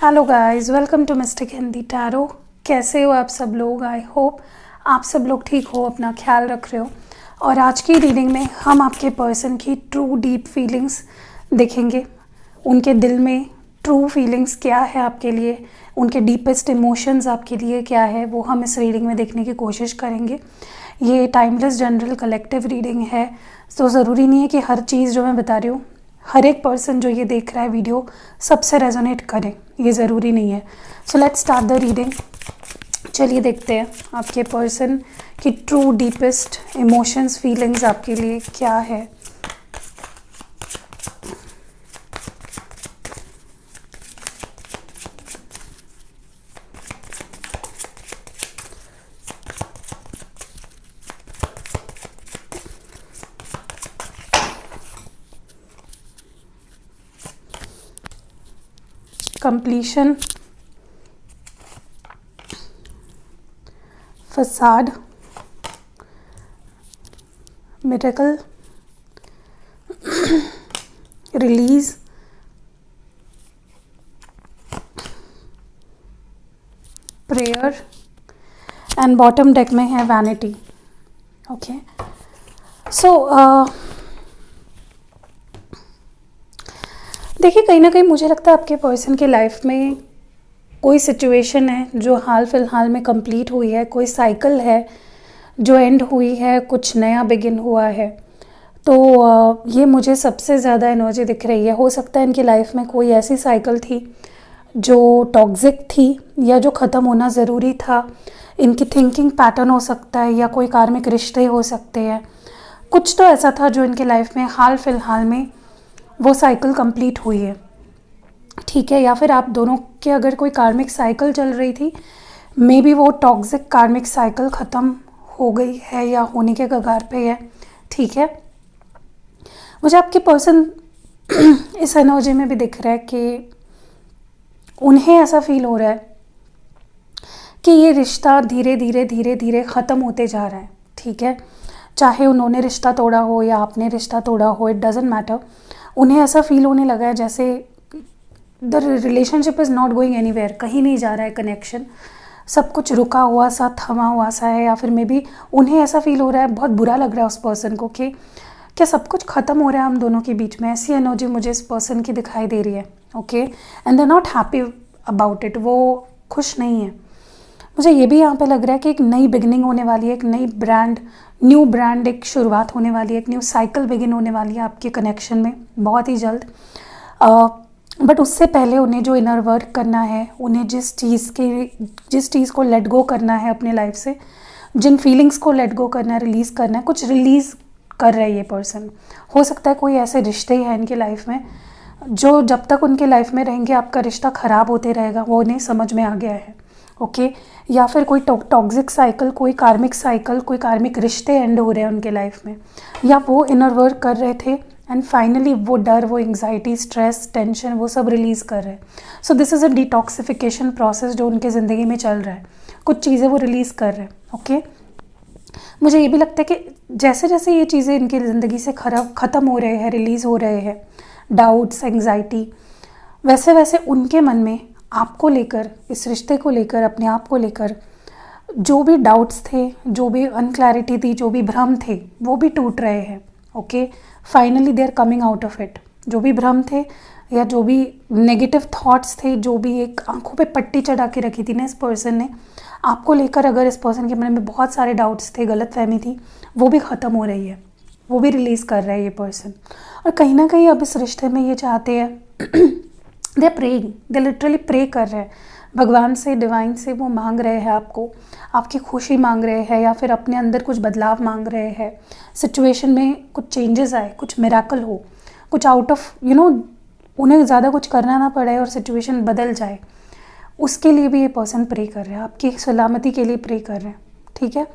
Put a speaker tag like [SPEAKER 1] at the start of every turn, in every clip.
[SPEAKER 1] Hello guys, welcome to mystic Hindi tarot. कैसे हो आप सब लोग? आई होप आप सब लोग ठीक हो, अपना ख्याल रख रहे हो। और आज की रीडिंग में हम आपके पर्सन की ट्रू डीप फीलिंग्स देखेंगे। उनके दिल में ट्रू फीलिंग्स क्या है आपके लिए, उनके डीपेस्ट इमोशंस आपके लिए क्या है, वो हम इस रीडिंग में देखने की कोशिश करेंगे। ये टाइमलेस जनरल कलेक्टिव रीडिंग है, तो ज़रूरी नहीं है कि हर चीज़ जो मैं बता रही हूँ हर एक पर्सन जो ये देख रहा है वीडियो सबसे रेजोनेट करे, ये ज़रूरी नहीं है। So let's start the reading. चलिए देखते हैं आपके पर्सन की ट्रू डीपेस्ट इमोशंस फीलिंग्स आपके लिए क्या है। Completion, facade, miracle, release, prayer and bottom deck में है वैनिटी। ओके, सो देखिए, कहीं ना कहीं मुझे लगता है आपके पर्सन की लाइफ में कोई सिचुएशन है जो हाल फिलहाल में कंप्लीट हुई है, कोई साइकिल है जो एंड हुई है, कुछ नया बिगिन हुआ है। तो ये मुझे सबसे ज़्यादा एनर्जी दिख रही है। हो सकता है इनकी लाइफ में कोई ऐसी साइकिल थी जो टॉक्सिक थी या जो ख़त्म होना ज़रूरी था। इनकी थिंकिंग पैटर्न हो सकता है या कोई कार्मिक रिश्ते हो सकते हैं। कुछ तो ऐसा था जो इनके लाइफ में हाल फिलहाल में वो साइकिल कंप्लीट हुई है, ठीक है। या फिर आप दोनों के अगर कोई कार्मिक साइकिल चल रही थी, मे बी वो टॉक्सिक कार्मिक साइकिल ख़त्म हो गई है या होने के कगार पे है, ठीक है। मुझे आपके पर्सन इस एनर्जी में भी दिख रहा है कि उन्हें ऐसा फील हो रहा है कि ये रिश्ता धीरे धीरे धीरे धीरे ख़त्म होते जा रहा है, ठीक है। चाहे उन्होंने रिश्ता तोड़ा हो या आपने रिश्ता तोड़ा हो, इट डजेंट मैटर। उन्हें ऐसा फील होने लगा है जैसे the relationship is not going anywhere, कहीं नहीं जा रहा है कनेक्शन, सब कुछ रुका हुआ सा, थमा हुआ सा है। या फिर मे बी उन्हें ऐसा फील हो रहा है, बहुत बुरा लग रहा है उस पर्सन को कि क्या सब कुछ ख़त्म हो रहा है हम दोनों के बीच में। ऐसी एनर्जी मुझे इस पर्सन की दिखाई दे रही है, okay. And they not happy about it, वो खुश नहीं है। मुझे ये भी यहाँ पे लग रहा है कि एक नई बिगिनिंग होने वाली है, एक नई न्यू ब्रांड, एक शुरुआत होने वाली है, एक न्यू साइकिल बिगिन होने वाली है आपके कनेक्शन में बहुत ही जल्द। बट उससे पहले उन्हें जो इनर वर्क करना है, उन्हें जिस चीज़ को लेट गो करना है अपने लाइफ से, जिन फीलिंग्स को लेट गो करना है, रिलीज़ करना है, कुछ रिलीज़ कर रहा है ये पर्सन। हो सकता है कोई ऐसे रिश्ते हैं इनकी लाइफ में जो जब तक उनके लाइफ में रहेंगे आपका रिश्ता ख़राब होते रहेगा, वो उन्हें समझ में आ गया है, ओके। या फिर कोई टॉक्सिक साइकिल, कोई कार्मिक साइकिल, कोई कार्मिक रिश्ते एंड हो रहे हैं उनके लाइफ में, या वो इनर वर्क कर रहे थे एंड फाइनली वो डर, वो एंग्जाइटी, स्ट्रेस, टेंशन, वो सब रिलीज़ कर रहे हैं। So this is a detoxification process जो उनके ज़िंदगी में चल रहा है। कुछ चीज़ें वो रिलीज़ कर रहे हैं, ओके। मुझे ये भी लगता है कि जैसे जैसे ये चीज़ें इनकी ज़िंदगी से ख़त्म हो रहे हैं, रिलीज़ हो रहे हैं, डाउट्स, एंग्जाइटी, वैसे वैसे उनके मन में आपको लेकर, इस रिश्ते को लेकर, अपने आप को लेकर जो भी डाउट्स थे, जो भी अनक्लैरिटी थी, जो भी भ्रम थे, वो भी टूट रहे हैं, okay. Finally they are coming out of it. जो भी भ्रम थे या जो भी नेगेटिव थॉट्स थे, जो भी एक आंखों पे पट्टी चढ़ा के रखी थी ना इस पर्सन ने आपको लेकर, अगर इस पर्सन के मन में बहुत सारे डाउट्स थे, गलतफहमी थी, वो भी ख़त्म हो रही है, वो भी रिलीज़ कर रहा है ये पर्सन। और कहीं ना कहीं अब इस रिश्ते में ये चाहते हैं दे प्रेइंग, दे लिटरली प्रे कर रहे हैं भगवान से, डिवाइन से। वो मांग रहे हैं आपको, आपकी खुशी मांग रहे हैं, या फिर अपने अंदर कुछ बदलाव मांग रहे हैं, सिचुएशन में कुछ चेंजेस आए, कुछ मिराकल हो, कुछ आउट ऑफ उन्हें ज़्यादा कुछ करना ना पड़े और सिचुएशन बदल जाए। उसके लिए भी ये पर्सन प्रे कर रहे हैं, आपकी सलामती के लिए प्रे कर रहे हैं, ठीक है।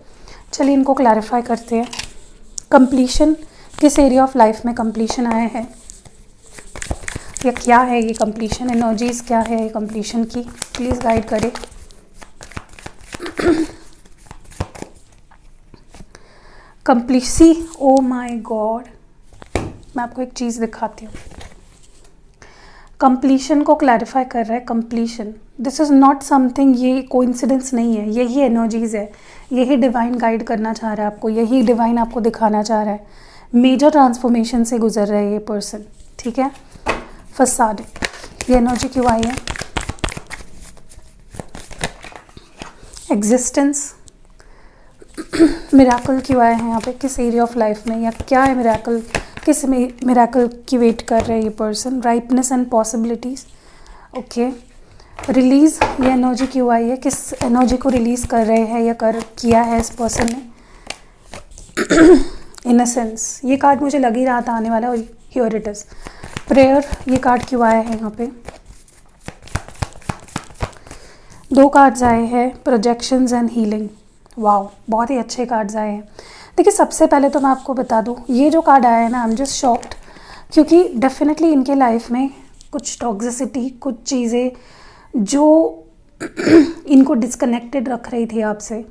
[SPEAKER 1] चलिए इनको क्लैरिफाई करते हैं। कंप्लीशन, किस एरिया ऑफ लाइफ में कंप्लीशन आया है या क्या है ये कंप्लीशन, एनर्जीज क्या है ये कंप्लीशन की, प्लीज़ गाइड करें। कंप्लीसी, ओ माय गॉड, मैं आपको एक चीज़ दिखाती हूँ। कंप्लीशन को क्लैरिफाई कर रहा है। Completion, this is not something, ये कोइंसिडेंस नहीं है, यही एनर्जीज़ है, यही डिवाइन गाइड करना चाह रहा है आपको, यही डिवाइन आपको दिखाना चाह रहा है। मेजर ट्रांसफॉर्मेशन से गुजर रहा है ये पर्सन, ठीक है। फसाद, ये एनर्जी क्यों आई है? एग्जिस्टेंस, मिराकल क्यों आया है यहाँ पे? किस एरिया ऑफ लाइफ में, या क्या है मिराकल, किस मिराकल की वेट कर रहे हैं ये person? Ripeness and possibilities, okay. Release, ये एनर्जी क्यों आई है? किस एनर्जी को रिलीज़ कर रहे हैं या किया है इस पर्सन ने? इनसेंस, ये कार्ड मुझे लग ही रहा था आने वाला, और हियर इट इज़। प्रेयर, ये कार्ड क्यों आया है यहाँ पे? 2 कार्ड्स आए हैं, प्रोजेक्शंस एंड हीलिंग। वाओ, बहुत ही अच्छे कार्ड्स आए हैं। देखिए, सबसे पहले तो मैं आपको बता दूँ, ये जो कार्ड आया है ना, आई एम जस्ट शॉक्ड, क्योंकि डेफिनेटली इनके लाइफ में कुछ टॉक्सिसिटी, कुछ चीज़ें जो इनको डिस्कनेक्टेड रख रही थी आपसे,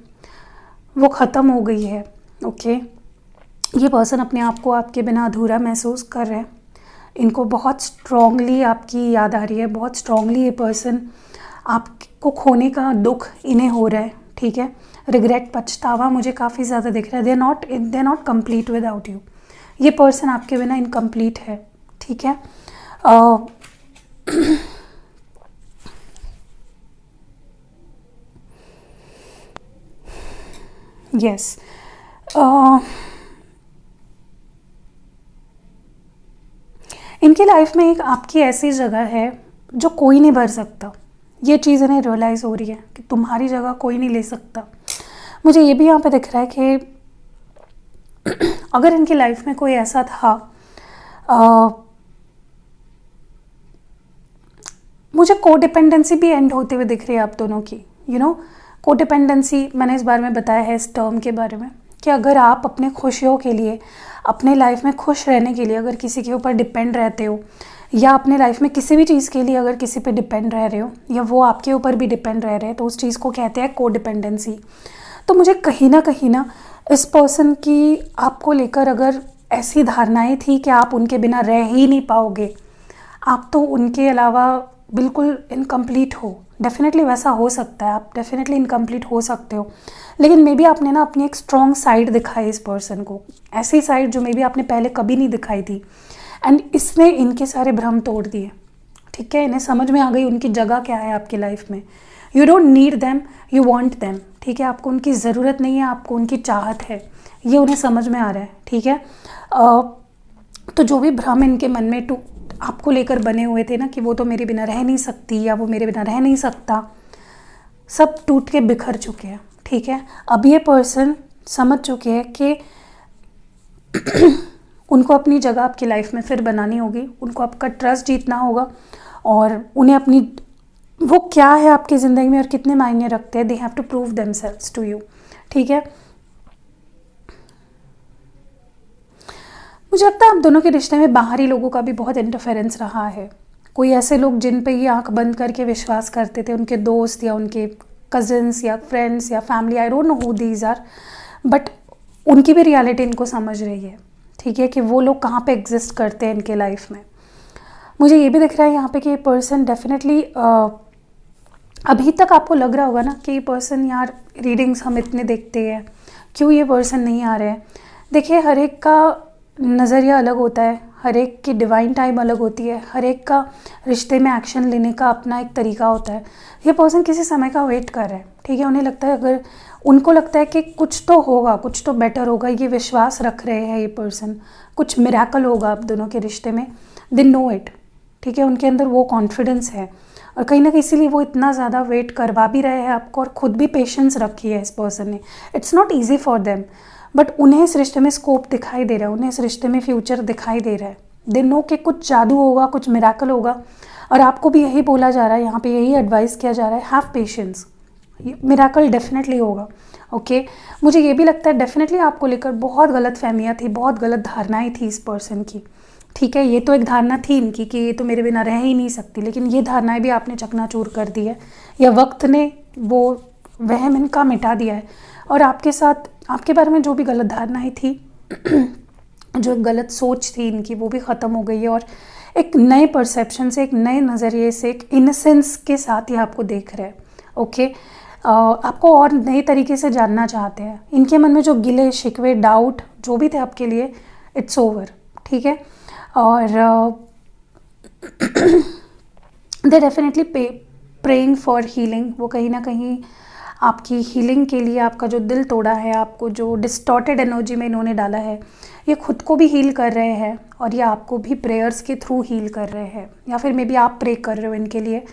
[SPEAKER 1] वो ख़त्म हो गई है, ओके। ये पर्सन अपने आप को आपके बिना अधूरा महसूस कर रहे हैं। इनको बहुत स्ट्रांगली आपकी याद आ रही है, बहुत स्ट्रांगली ये पर्सन आपको खोने का दुख इन्हें हो रहा है, ठीक है। रिग्रेट, पछतावा मुझे काफ़ी ज़्यादा दिख रहा है। They are not complete without you. ये पर्सन आपके बिना इनकम्प्लीट है, ठीक है। यस, इनकी लाइफ में एक आपकी ऐसी जगह है जो कोई नहीं भर सकता। ये चीज़ इन्हें रियलाइज़ हो रही है कि तुम्हारी जगह कोई नहीं ले सकता। मुझे ये भी यहाँ पे दिख रहा है कि अगर इनकी लाइफ में कोई ऐसा था, मुझे कोडिपेंडेंसी भी एंड होते हुए दिख रही है आप दोनों की। यू नो, कोडिपेंडेंसी, मैंने इस बारे में बताया है इस टर्म के बारे में, कि अगर आप अपने खुशियों के लिए, अपने लाइफ में खुश रहने के लिए अगर किसी के ऊपर डिपेंड रहते हो, या अपने लाइफ में किसी भी चीज़ के लिए अगर किसी पे डिपेंड रह रहे हो, या वो आपके ऊपर भी डिपेंड रह रहे हैं, तो उस चीज़ को कहते हैं कोडिपेंडेंसी। तो मुझे कहीं ना इस पर्सन की आपको लेकर अगर ऐसी धारणाएं थी कि आप उनके बिना रह ही नहीं पाओगे, आप तो उनके अलावा बिल्कुल इनकम्प्लीट हो। डेफिनेटली वैसा हो सकता है, आप डेफिनेटली इनकम्प्लीट हो सकते हो, लेकिन मे बी आपने ना अपनी एक स्ट्रॉन्ग साइड दिखाई इस पर्सन को, ऐसी साइड जो मे बी आपने पहले कभी नहीं दिखाई थी, एंड इसने इनके सारे भ्रम तोड़ दिए, ठीक है। इन्हें समझ में आ गई उनकी जगह क्या है आपकी लाइफ में। You don't need them, you want them, ठीक है। आपको उनकी ज़रूरत नहीं है, आपको उनकी चाहत है, ये उन्हें समझ में आ रहा है, ठीक है। तो जो भी भ्रम इनके मन में आपको लेकर बने हुए थे ना, कि वो तो मेरे बिना रह नहीं सकती या वो मेरे बिना रह नहीं सकता, सब टूट के बिखर चुके हैं, ठीक है। अब ये पर्सन समझ चुके हैं कि उनको अपनी जगह आपकी लाइफ में फिर बनानी होगी, उनको आपका ट्रस्ट जीतना होगा, और उन्हें अपनी वो क्या है आपकी ज़िंदगी में और कितने मायने रखते हैं, they have to prove themselves to you, ठीक है। मुझे लगता है आप दोनों के रिश्ते में बाहरी लोगों का भी बहुत इंटरफेरेंस रहा है। कोई ऐसे लोग जिन पे ये आंख बंद करके विश्वास करते थे, उनके दोस्त या उनके कज़न्स या फ्रेंड्स या family, I don't know who these are, but उनकी भी रियलिटी इनको समझ रही है, ठीक है, कि वो लोग कहाँ पे एग्जिस्ट करते हैं इनके लाइफ में। मुझे ये भी दिख रहा है यहाँ पे कि ये पर्सन डेफिनेटली अभी तक आपको लग रहा होगा ना कि ये पर्सन, यार रीडिंग्स हम इतने देखते हैं, क्यों ये पर्सन नहीं आ रहे हैं। देखिए, हर एक का नज़रिया अलग होता है, हर एक की डिवाइन टाइम अलग होती है, हर एक का रिश्ते में एक्शन लेने का अपना एक तरीका होता है। ये पर्सन किसी समय का वेट कर रहा है, ठीक है। उन्हें लगता है, अगर उनको लगता है कि कुछ तो होगा, कुछ तो बेटर होगा, ये विश्वास रख रहे हैं ये पर्सन, कुछ मिरेकल होगा आप दोनों के रिश्ते में, दे नो इट, ठीक है। उनके अंदर वो कॉन्फिडेंस है, और कहीं ना कहीं इसीलिए वो इतना ज़्यादा वेट करवा भी रहे हैं आपको, और ख़ुद भी पेशेंस रखी है इस पर्सन ने। It's not easy for them, but उन्हें इस रिश्ते में स्कोप दिखाई दे रहा है, उन्हें इस रिश्ते में फ्यूचर दिखाई दे रहा है। दे नो कि कुछ जादू होगा, कुछ मिरेकल होगा, और आपको भी यही बोला जा रहा है यहाँ पे, यही एडवाइस किया जा रहा है, हैव पेशेंस, मिरेकल डेफिनेटली होगा, ओके। मुझे ये भी लगता है डेफिनेटली आपको लेकर बहुत गलत फहमियाँ थी, बहुत गलत धारणाएँ थी इस पर्सन की, ठीक है। ये तो एक धारणा थी इनकी कि ये तो मेरे बिना रह ही नहीं सकती, लेकिन ये धारणाएँ भी आपने चकनाचूर कर दी है, या वक्त ने वो वहम इनका मिटा दिया है, और आपके साथ आपके बारे में जो भी गलत धारणाएं थी जो गलत सोच थी इनकी, वो भी ख़त्म हो गई है, और एक नए परसेप्शन से, एक नए नज़रिए से, एक इनसेंस के साथ ये आपको देख रहे हैं। ओके, आपको और नए तरीके से जानना चाहते हैं। इनके मन में जो गिले शिकवे, डाउट जो भी थे आपके लिए, इट्स ओवर, ठीक है। और they definitely praying for healing. वो कहीं ना कहीं आपकी हीलिंग के लिए, आपका जो दिल तोड़ा है, आपको जो डिस्टॉर्टेड एनर्जी में इन्होंने डाला है, ये खुद को भी हील कर रहे हैं और ये आपको भी प्रेयर्स के थ्रू हील कर रहे हैं। या फिर मे बी आप प्रे कर रहे हो इनके लिए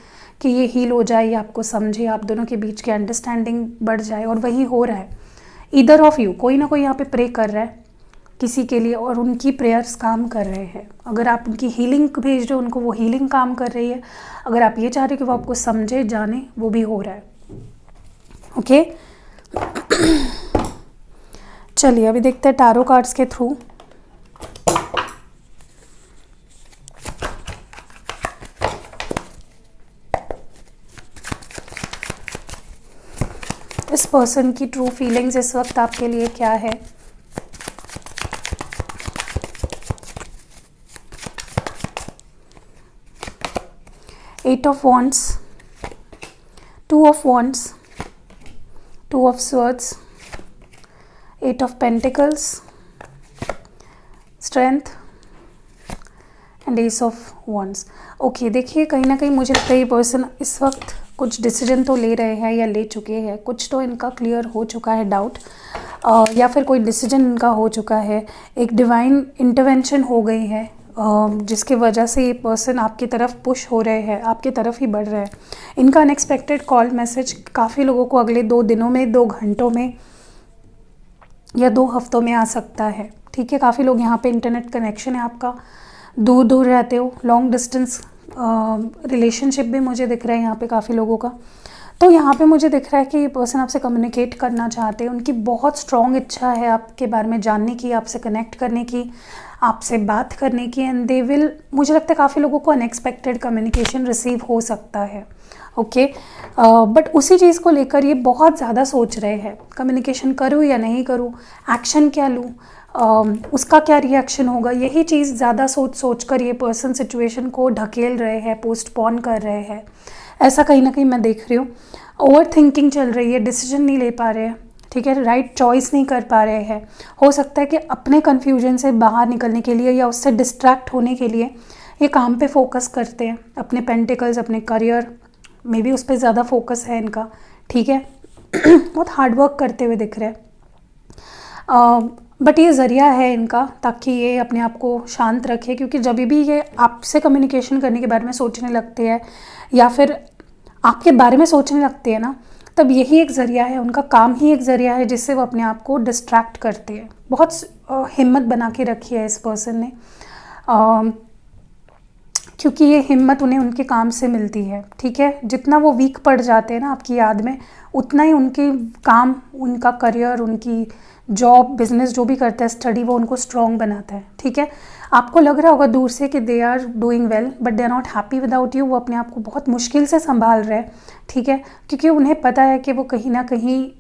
[SPEAKER 1] कि ये हील हो जाए, ये आपको समझे, आप दोनों के बीच की अंडरस्टैंडिंग बढ़ जाए, और वही हो रहा है। ईदर ऑफ यू, कोई ना कोई यहाँ पे प्रे कर रहा है किसी के लिए, और उनकी प्रेयर्स काम कर रहे हैं। अगर आप उनकी हीलिंग भेज रहे हो उनको, वो हीलिंग काम कर रही है। अगर आप ये चाह रहे हो कि वो आपको समझे, जाने, वो भी हो रहा है। ओके, चलिए अभी देखते हैं टैरो कार्ड्स के थ्रू इस पर्सन की ट्रू फीलिंग्स इस वक्त आपके लिए क्या है। Eight of wands, two of wands, two of swords, eight of pentacles, strength and ace of wands. Okay, देखिए कहीं ना कहीं मुझे लगता है ये पर्सन इस वक्त कुछ डिसीजन तो ले रहे हैं या ले चुके हैं। कुछ तो इनका क्लियर हो चुका है डाउट, या फिर कोई डिसीजन इनका हो चुका है। एक डिवाइन इंटरवेंशन हो गई है जिसकी वजह से ये पर्सन आपकी तरफ पुश हो रहे हैं, आपकी तरफ ही बढ़ रहे हैं। इनका अनएक्सपेक्टेड कॉल मैसेज काफ़ी लोगों को अगले 2 दिनों में, 2 घंटों में या 2 हफ्तों में आ सकता है, ठीक है। काफ़ी लोग यहाँ पे इंटरनेट कनेक्शन है आपका, दूर दूर रहते हो, लॉन्ग डिस्टेंस रिलेशनशिप भी मुझे दिख रहा है यहाँ पे काफ़ी लोगों का। तो यहाँ पे मुझे दिख रहा है कि ये पर्सन आपसे कम्युनिकेट करना चाहते हैं। उनकी बहुत स्ट्रॉन्ग इच्छा है आपके बारे में जानने की, आपसे कनेक्ट करने की, आपसे बात करने की, एंड दे विल, मुझे लगता है काफ़ी लोगों को अनएक्सपेक्टेड कम्युनिकेशन रिसीव हो सकता है। ओके, बट उसी चीज़ को लेकर ये बहुत ज़्यादा सोच रहे हैं, कम्युनिकेशन करूँ या नहीं करूँ, एक्शन क्या लूँ, उसका क्या रिएक्शन होगा। यही चीज़ ज़्यादा सोच कर ये पर्सन सिचुएशन को ढकेल रहे हैं, पोस्टपोन कर रहे हैं। ऐसा कहीं ना कहीं मैं देख रही हूँ। ओवर थिंकिंग चल रही है, डिसीजन नहीं ले पा रहे हैं, ठीक है, राइट चॉइस नहीं कर पा रहे हैं। हो सकता है कि अपने कन्फ्यूजन से बाहर निकलने के लिए या उससे डिस्ट्रैक्ट होने के लिए ये काम पे फोकस करते हैं, अपने पेंटिकल्स, अपने करियर में भी उस पर ज़्यादा फोकस है इनका, ठीक है। बहुत हार्ड वर्क करते हुए दिख रहे हैं, बट ये ज़रिया है इनका ताकि ये अपने आप को शांत रखे, क्योंकि जब भी ये आपसे कम्युनिकेशन करने के बारे में सोचने लगते हैं या फिर आपके बारे में सोचने लगते हैं ना, तब यही एक ज़रिया है, उनका काम ही एक ज़रिया है जिससे वो अपने आप को डिस्ट्रैक्ट करते हैं। बहुत हिम्मत बना के रखी है इस पर्सन ने, क्योंकि ये हिम्मत उन्हें उनके काम से मिलती है, ठीक है। जितना वो वीक पड़ जाते हैं ना आपकी याद में, उतना ही उनके काम, उनका करियर, उनकी जॉब, बिजनेस जो भी करता है, स्टडी, वो उनको स्ट्रॉन्ग बनाता है, ठीक है। आपको लग रहा होगा दूर से कि they are doing well, but they are not happy without you. वो अपने आप को बहुत मुश्किल से संभाल रहे हैं, ठीक है, क्योंकि उन्हें पता है कि वो कहीं ना कहीं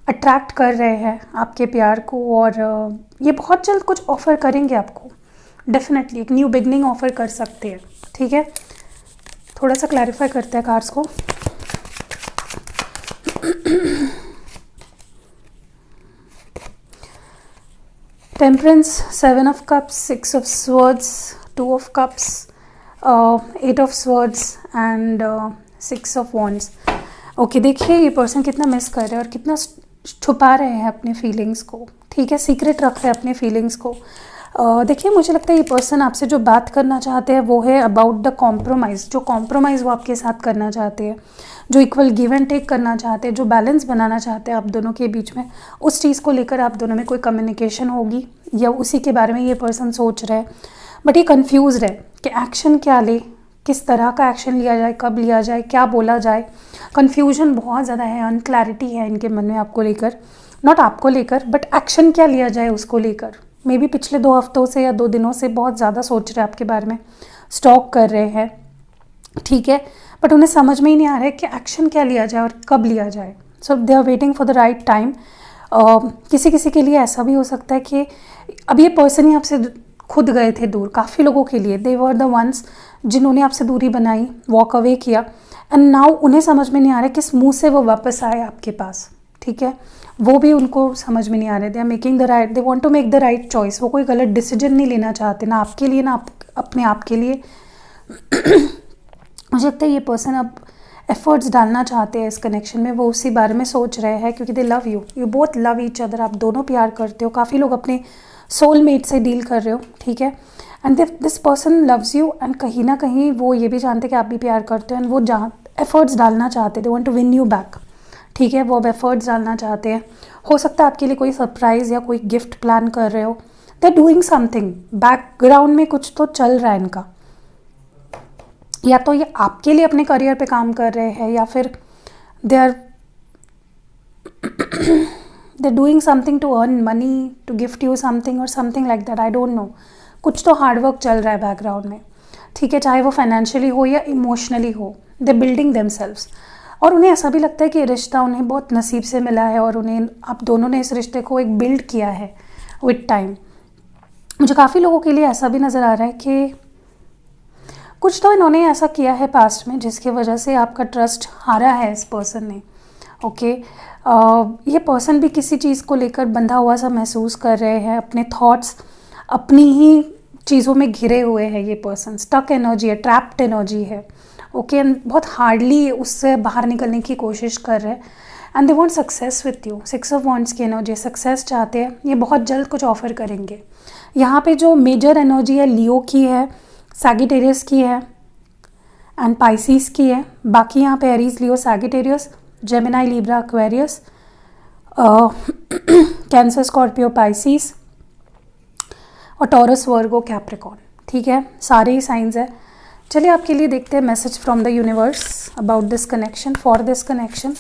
[SPEAKER 1] अट्रैक्ट कर रहे हैं आपके प्यार को, और ये बहुत जल्द कुछ ऑफ़र करेंगे आपको, डेफिनेटली एक न्यू बिगनिंग ऑफ़र कर सकते हैं, ठीक है। थोड़ा सा क्लैरिफाई करते हैं कार्ड्स को। Temperance, 7 of cups, 6 of swords, 2 of cups, 8 of swords and 6 of wands. Okay, देखिए ये पर्सन कितना मिस कर रहे हैं और कितना छुपा रहे हैं अपने फीलिंग्स को, ठीक है, सीक्रेट रख रहे हैं अपने फीलिंग्स को। देखिए मुझे लगता है ये पर्सन आपसे जो बात करना चाहते हैं वो है अबाउट द कॉम्प्रोमाइज़। जो कॉम्प्रोमाइज़ वो आपके साथ करना चाहते हैं, जो इक्वल गिव एंड टेक करना चाहते हैं, जो बैलेंस बनाना चाहते हैं आप दोनों के बीच में, उस चीज़ को लेकर आप दोनों में कोई कम्युनिकेशन होगी या उसी के बारे में ये पर्सन सोच रहे हैं। बट ये कन्फ्यूज़ है कि एक्शन क्या ले, किस तरह का एक्शन लिया जाए, कब लिया जाए, क्या बोला जाए। कन्फ्यूजन बहुत ज़्यादा है, अनक्लैरिटी है इनके मन में आपको लेकर, नॉट आपको लेकर, बट एक्शन क्या लिया जाए उसको लेकर। मे बी पिछले 2 हफ्तों से या 2 दिनों से बहुत ज़्यादा सोच रहे हैं आपके बारे में, स्टॉक कर रहे हैं, ठीक है, बट उन्हें समझ में ही नहीं आ रहा है कि एक्शन क्या लिया जाए और कब लिया जाए। So they are waiting for the right time. किसी किसी के लिए ऐसा भी हो सकता है कि अब ये पर्सन ही आपसे खुद गए थे दूर। काफ़ी लोगों के लिए दे वर द वंस जिन्होंने आपसे दूरी बनाई, वॉक अवे किया, एंड नाउ उन्हें समझ में नहीं आ रहा है किस मुंह से वो वापस आए आपके पास, ठीक है। वो भी उनको समझ में नहीं आ रहे, they are making the right, they want to make the right choice. वो कोई गलत डिसीजन नहीं लेना चाहते, ना आपके लिए ना अपने आप के लिए। मुझे लगता है ये पर्सन अब एफर्ट्स डालना चाहते हैं इस कनेक्शन में, वो उसी बारे में सोच रहे हैं, क्योंकि दे love you, you both love each other. आप दोनों प्यार करते हो। काफ़ी लोग अपने सोलमेट से डील कर रहे हो, ठीक है। And this person loves you, and कहीं ना कहीं वो ये भी जानते हैं कि आप भी प्यार करते हो, एंड वो एफर्ट्स डालना चाहते हैं, they want to win you back, ठीक है। वो अब एफर्ट्स डालना चाहते हैं। हो सकता है आपके लिए कोई सरप्राइज़ या कोई गिफ्ट प्लान कर रहे हो। They are doing something, background में कुछ तो चल रहा है इनका। या तो ये आपके लिए अपने करियर पे काम कर रहे हैं, या फिर they are doing something to earn money, to gift you something और something like that, I don't know. कुछ तो हार्डवर्क चल रहा है बैकग्राउंड में, ठीक है, चाहे वो फाइनेंशियली हो या इमोशनली हो। दे बिल्डिंग देमसेल्व्स, और उन्हें ऐसा भी लगता है कि ये रिश्ता उन्हें बहुत नसीब से मिला है, और उन्हें आप दोनों ने इस रिश्ते को एक बिल्ड किया है विद टाइम। मुझे काफ़ी लोगों के लिए ऐसा भी नज़र आ रहा है कि कुछ तो इन्होंने ऐसा किया है पास्ट में जिसकी वजह से आपका ट्रस्ट हारा है इस पर्सन ने, ओके। ये पर्सन भी किसी चीज़ को लेकर बंधा हुआ सा महसूस कर रहे हैं, अपने थॉट्स अपनी ही चीज़ों में घिरे हुए हैं। ये पर्सन स्टक एनर्जी है, ट्रैप्ड एनर्जी है, ओके। बहुत हार्डली उससे बाहर निकलने की कोशिश कर रहे हैं, and they want success with you. 6 of wands की एनर्जी, सक्सेस चाहते हैं। ये बहुत जल्द कुछ ऑफर करेंगे। यहाँ पे जो मेजर एनर्जी है लियो की है, सैगिटेरियस की है, एंड पाइसिस की है। बाकी यहाँ पे Aries, Leo, Sagittarius, Gemini, Libra, Aquarius, Cancer, Scorpio, Pisces और टॉरस, वर्गो, कैप्रिकॉर्न, ठीक है। सारे ही साइंस है। चलिए आपके लिए देखते हैं message from the universe about this connection, for this connection.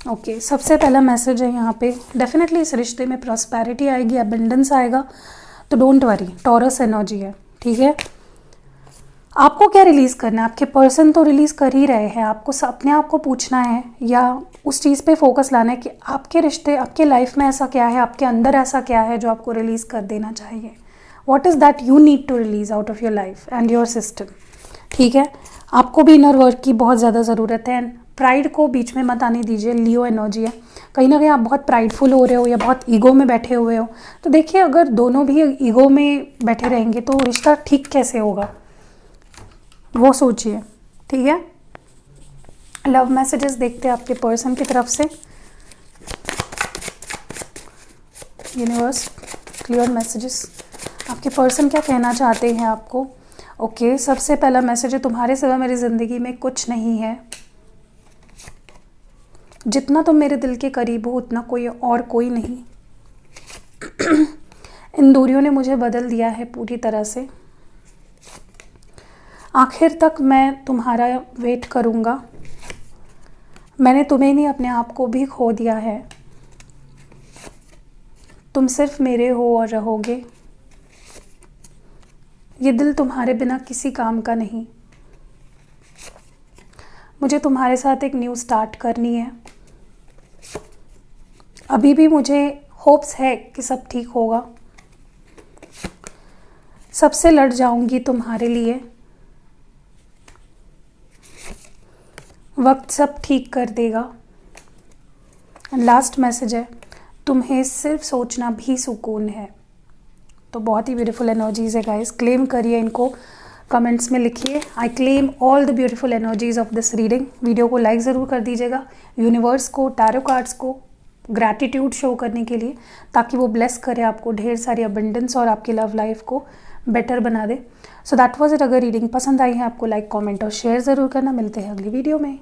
[SPEAKER 1] Okay, सबसे पहला मैसेज है यहाँ पे, डेफिनेटली इस रिश्ते में प्रॉस्पेरिटी आएगी, अबंडेंस आएगा, तो डोंट वरी। टॉरस एनर्जी है, ठीक है। आपको क्या रिलीज़ करना है? आपके पर्सन तो रिलीज़ कर ही रहे हैं, आपको अपने आप को पूछना है या उस चीज़ पे फोकस लाना है कि आपके रिश्ते, आपके लाइफ में ऐसा क्या है, आपके अंदर ऐसा क्या है जो आपको रिलीज़ कर देना चाहिए। What is that you need to release out of your life and your system, ठीक है। आपको भी इनर वर्क की बहुत ज़्यादा ज़रूरत है, एंड प्राइड को बीच में मत आने दीजिए। लियो एनर्जी है, कहीं ना कहीं आप बहुत प्राइडफुल हो रहे हो या बहुत ईगो में बैठे हुए हो। तो देखिए, अगर दोनों भी ईगो में बैठे रहेंगे तो रिश्ता ठीक कैसे होगा, वो सोचिए, ठीक है। लव मैसेजेस देखते हैं आपके पर्सन की तरफ से। यूनिवर्स, क्लियर मैसेजेस, आपके पर्सन क्या कहना चाहते हैं आपको। ओके, सबसे पहला मैसेज है, तुम्हारे सिवा मेरी ज़िंदगी में कुछ नहीं है। जितना तुम मेरे दिल के करीब हो उतना कोई नहीं। इन दूरियों ने मुझे बदल दिया है पूरी तरह से। आखिर तक मैं तुम्हारा वेट करूँगा। मैंने तुम्हें नहीं, अपने आप को भी खो दिया है। तुम सिर्फ मेरे हो और रहोगे। ये दिल तुम्हारे बिना किसी काम का नहीं। मुझे तुम्हारे साथ एक न्यू स्टार्ट करनी है। अभी भी मुझे होप्स है कि सब ठीक होगा। सबसे लड़ जाऊंगी तुम्हारे लिए। वक्त सब ठीक कर देगा। लास्ट मैसेज है, तुम्हें सिर्फ सोचना भी सुकून है। तो बहुत ही ब्यूटीफुल एनर्जीज है गाइस, क्लेम करिए इनको, कमेंट्स में लिखिए। I claim all the beautiful energies of this reading. Video को लाइक ज़रूर कर दीजिएगा, यूनिवर्स को, टैरो कार्ड्स को ग्रैटिट्यूड शो करने के लिए, ताकि वो ब्लेस करे आपको ढेर सारी अबंडेंस और आपकी लव लाइफ को बेटर बना दे। So that was it. अगर रीडिंग पसंद आई है आपको, लाइक, कमेंट और शेयर ज़रूर करना। मिलते हैं अगली वीडियो में।